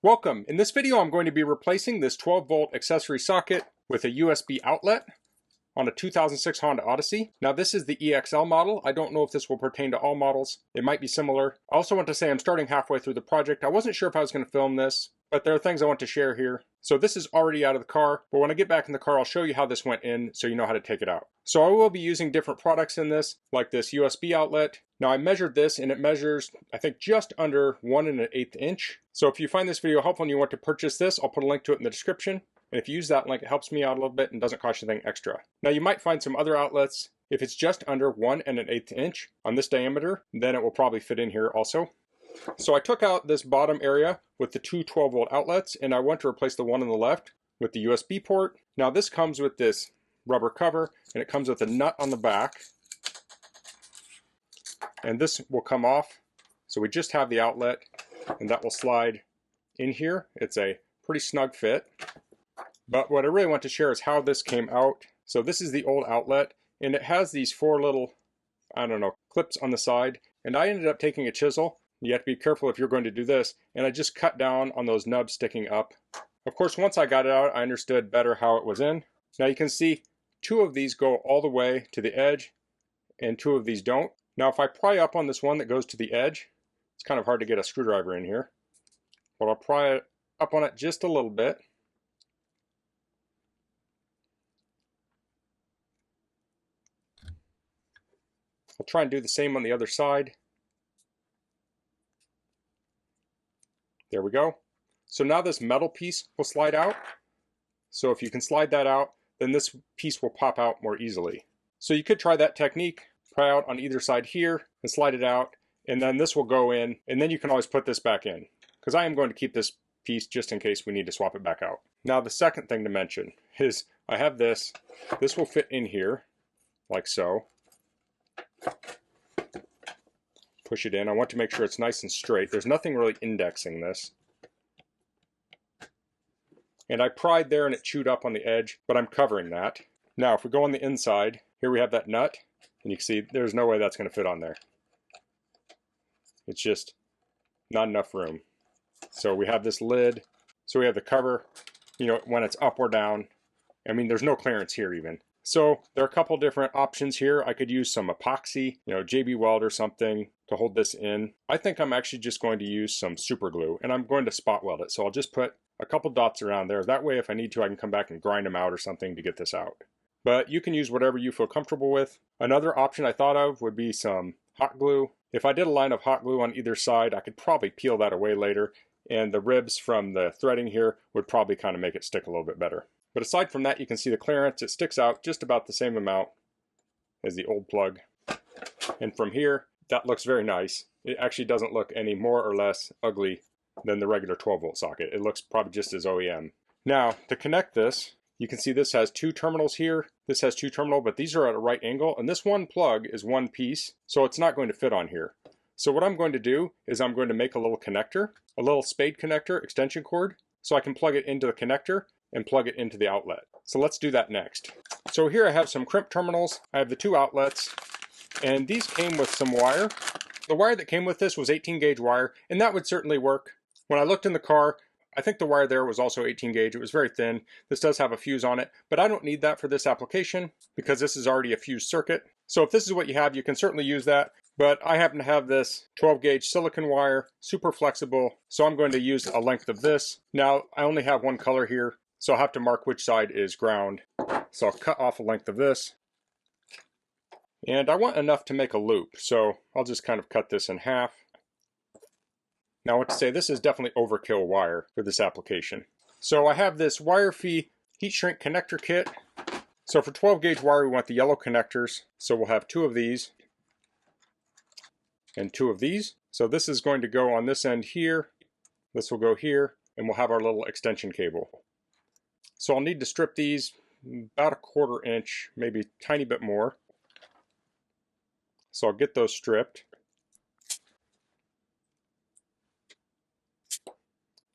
Welcome. In this video I'm going to be replacing this 12-volt accessory socket with a USB outlet on a 2006 Honda Odyssey. Now this is the EXL model. I don't know if this will pertain to all models. It might be similar. I also want to say I'm starting halfway through the project. I wasn't sure if I was going to film this, but there are things I want to share here. So this is already out of the car, but when I get back in the car I'll show you how this went in so you know how to take it out. So I will be using different products in this, like this USB outlet. Now I measured this and it measures, I think, just under 1 1/8 inch. So if you find this video helpful and you want to purchase this, I'll put a link to it in the description. And if you use that link, it helps me out a little bit and doesn't cost you anything extra. Now you might find some other outlets. If it's just under 1 1/8 inch on this diameter, then it will probably fit in here also. So I took out this bottom area with the two 12-volt outlets, and I want to replace the one on the left with the USB port. Now this comes with this rubber cover, and it comes with a nut on the back. And this will come off. So we just have the outlet, and that will slide in here. It's a pretty snug fit. But what I really want to share is how this came out. So this is the old outlet, and it has these four little, clips on the side. And I ended up taking a chisel. You have to be careful if you're going to do this. And I just cut down on those nubs sticking up. Of course, once I got it out, I understood better how it was in. Now you can see two of these go all the way to the edge, and two of these don't. Now if I pry up on this one that goes to the edge, it's kind of hard to get a screwdriver in here, but I'll pry it up on it just a little bit. I'll try and do the same on the other side. There we go. So now this metal piece will slide out. So if you can slide that out, then this piece will pop out more easily. So you could try that technique, pry out on either side here and slide it out, and then this will go in, and then you can always put this back in, because I am going to keep this piece just in case we need to swap it back out. Now the second thing to mention is I have this. This will fit in here like so. Push it in. I want to make sure it's nice and straight. There's nothing really indexing this. And I pried there and it chewed up on the edge, but I'm covering that. Now if we go on the inside, here we have that nut, and you can see there's no way that's going to fit on there. It's just not enough room. So we have this lid, so we have the cover, when it's up or down. I mean, there's no clearance here even. So there are a couple different options here. I could use some epoxy, JB Weld or something to hold this in. I think I'm actually just going to use some super glue, and I'm going to spot weld it. So I'll just put a couple dots around there. That way if I need to, I can come back and grind them out or something to get this out. But you can use whatever you feel comfortable with. Another option I thought of would be some hot glue. If I did a line of hot glue on either side, I could probably peel that away later, and the ribs from the threading here would probably kind of make it stick a little bit better. But aside from that, you can see the clearance. It sticks out just about the same amount as the old plug. And from here, that looks very nice. It actually doesn't look any more or less ugly than the regular 12-volt socket. It looks probably just as OEM. Now, to connect this, you can see this has two terminals here. This has two terminals, but these are at a right angle, and this one plug is one piece, so it's not going to fit on here. So what I'm going to do is I'm going to make a little connector, a little spade connector extension cord, so I can plug it into the connector and plug it into the outlet. So let's do that next. So here I have some crimp terminals. I have the two outlets, and these came with some wire. The wire that came with this was 18 gauge wire, and that would certainly work. When I looked in the car, I think the wire there was also 18 gauge. It was very thin. This does have a fuse on it, but I don't need that for this application because this is already a fused circuit. So if this is what you have, you can certainly use that. But I happen to have this 12 gauge silicon wire, super flexible. So I'm going to use a length of this. Now I only have one color here, so I'll have to mark which side is ground. So I'll cut off a length of this. And I want enough to make a loop, so I'll just kind of cut this in half. Now what to say, this is definitely overkill wire for this application. So I have this wire fee heat shrink connector kit. So for 12 gauge wire, we want the yellow connectors. So we'll have two of these and two of these. So this is going to go on this end here. This will go here, and we'll have our little extension cable. So I'll need to strip these about a 1/4 inch, maybe a tiny bit more. So I'll get those stripped.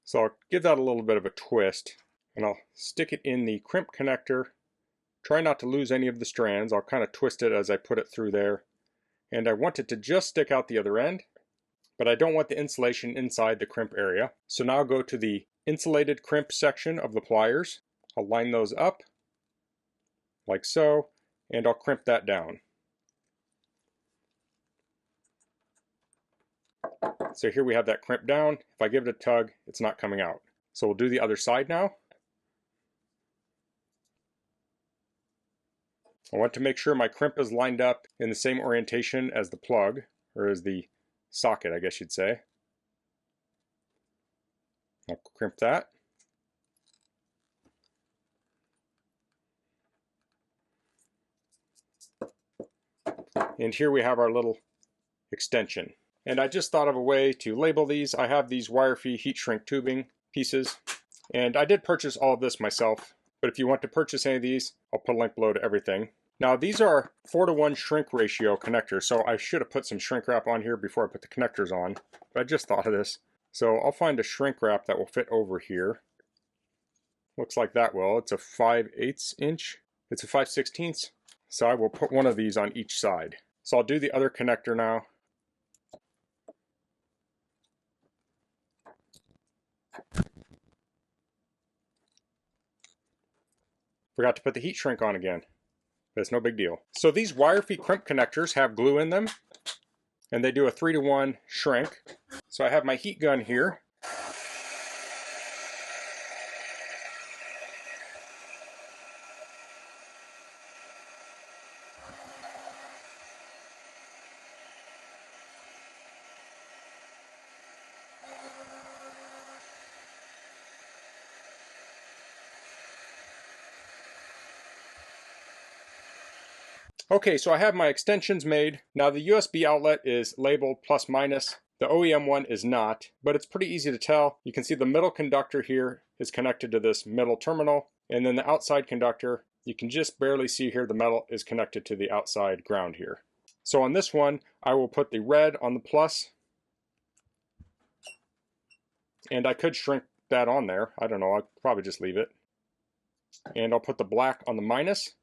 So I'll give that a little bit of a twist, and I'll stick it in the crimp connector. Try not to lose any of the strands. I'll kind of twist it as I put it through there. And I want it to just stick out the other end. but I don't want the insulation inside the crimp area. So now I'll go to the insulated crimp section of the pliers. I'll line those up like so, and I'll crimp that down. So here we have that crimp down. If I give it a tug, it's not coming out. So we'll do the other side now. I want to make sure my crimp is lined up in the same orientation as the plug, or as the socket, I guess you'd say. I'll crimp that. And here we have our little extension. And I just thought of a way to label these. I have these wire-free heat shrink tubing pieces, and I did purchase all of this myself, but if you want to purchase any of these, I'll put a link below to everything. Now these are 4:1 shrink ratio connectors, so I should have put some shrink wrap on here before I put the connectors on, but I just thought of this. So I'll find a shrink wrap that will fit over here. Looks like that will. It's a 5/8 inch. It's a 5/16. So I will put one of these on each side. So I'll do the other connector now. Forgot to put the heat shrink on again, but it's no big deal. So these wire-free crimp connectors have glue in them, and they do a 3:1 shrink. So I have my heat gun here. Okay, so I have my extensions made. Now the USB outlet is labeled plus minus. The OEM one is not, but it's pretty easy to tell. You can see the middle conductor here is connected to this middle terminal, and then the outside conductor, you can just barely see here the metal is connected to the outside ground here. So on this one, I will put the red on the plus, and I could shrink that on there. I don't know, I'll probably just leave it. And I'll put the black on the minus.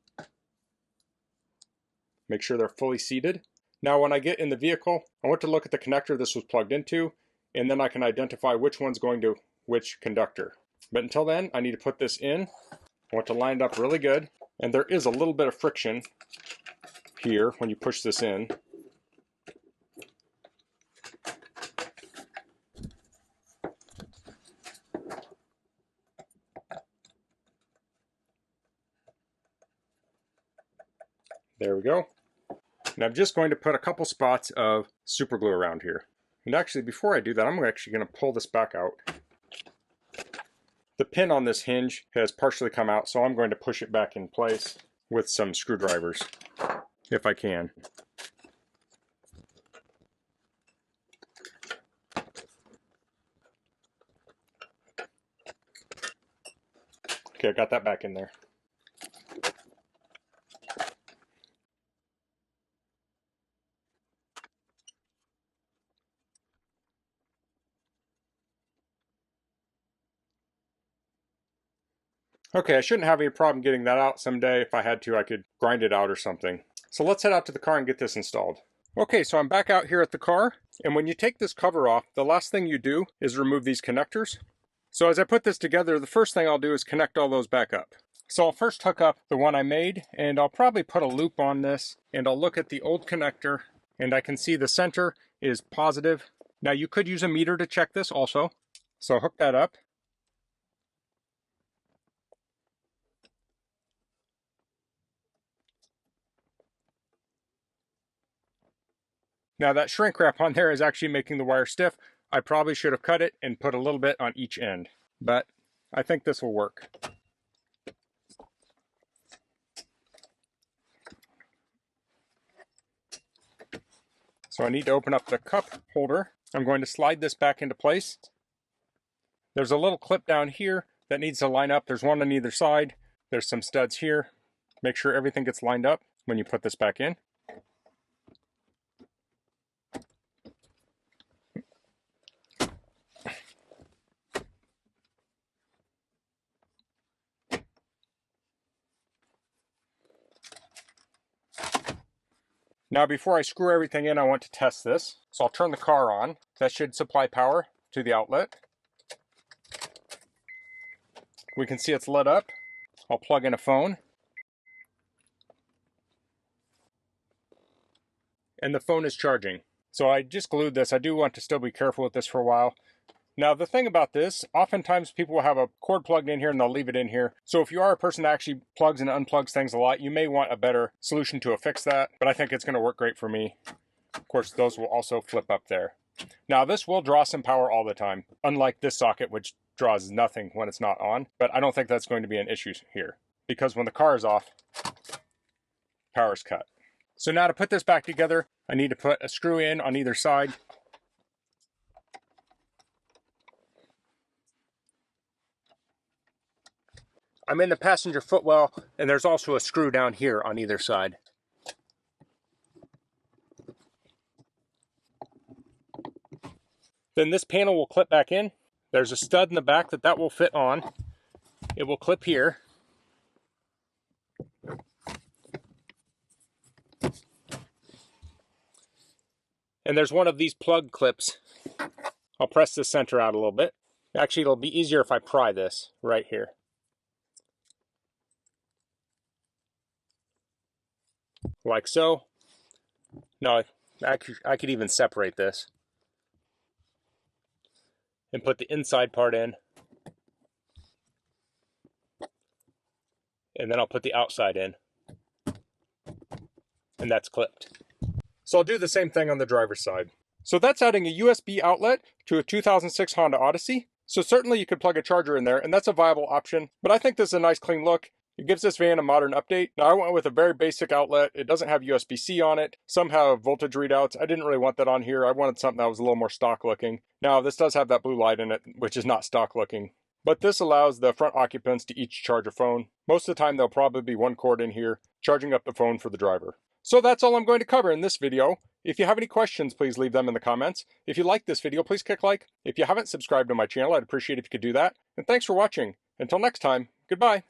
Make sure they're fully seated. Now when I get in the vehicle, I want to look at the connector this was plugged into, and then I can identify which one's going to which conductor. But until then, I need to put this in. I want to line it up really good, and there is a little bit of friction here when you push this in. There we go. And I'm just going to put a couple spots of super glue around here. And actually, before I do that, I'm actually going to pull this back out. The pin on this hinge has partially come out, so I'm going to push it back in place with some screwdrivers, if I can. Okay, I got that back in there. Okay, I shouldn't have any problem getting that out someday. If I had to, I could grind it out or something. So let's head out to the car and get this installed. Okay, so I'm back out here at the car, and when you take this cover off, the last thing you do is remove these connectors. So as I put this together, the first thing I'll do is connect all those back up. So I'll first hook up the one I made, and I'll probably put a loop on this, and I'll look at the old connector, and I can see the center is positive. Now you could use a meter to check this also. So I'll hook that up. Now that shrink wrap on there is actually making the wire stiff. I probably should have cut it and put a little bit on each end, but I think this will work. So I need to open up the cup holder. I'm going to slide this back into place. There's a little clip down here that needs to line up. There's one on either side. There's some studs here. Make sure everything gets lined up when you put this back in. Now before I screw everything in, I want to test this. So I'll turn the car on. That should supply power to the outlet. We can see it's lit up. I'll plug in a phone. And the phone is charging. So I just glued this. I do want to still be careful with this for a while. Now the thing about this, oftentimes people will have a cord plugged in here and they'll leave it in here. So if you are a person that actually plugs and unplugs things a lot, you may want a better solution to fix that, but I think it's going to work great for me. Of course, those will also flip up there. Now this will draw some power all the time, unlike this socket, which draws nothing when it's not on, but I don't think that's going to be an issue here, because when the car is off, power's cut. So now to put this back together, I need to put a screw in on either side. I'm in the passenger footwell, and there's also a screw down here on either side. Then this panel will clip back in. There's a stud in the back that will fit on. It will clip here. And there's one of these plug clips. I'll press the center out a little bit. Actually, it'll be easier if I pry this right here. Like so. No, I could even separate this and put the inside part in, and then I'll put the outside in, and that's clipped. So I'll do the same thing on the driver's side. So that's adding a USB outlet to a 2006 Honda Odyssey. So certainly you could plug a charger in there, and that's a viable option, but I think this is a nice clean look. It gives this van a modern update. Now I went with a very basic outlet. It doesn't have USB-C on it. Some have voltage readouts. I didn't really want that on here. I wanted something that was a little more stock looking. Now this does have that blue light in it, which is not stock looking. But this allows the front occupants to each charge a phone. Most of the time there'll probably be one cord in here, charging up the phone for the driver. So that's all I'm going to cover in this video. If you have any questions, please leave them in the comments. If you like this video, please click like. If you haven't subscribed to my channel, I'd appreciate if you could do that. And thanks for watching. Until next time, goodbye.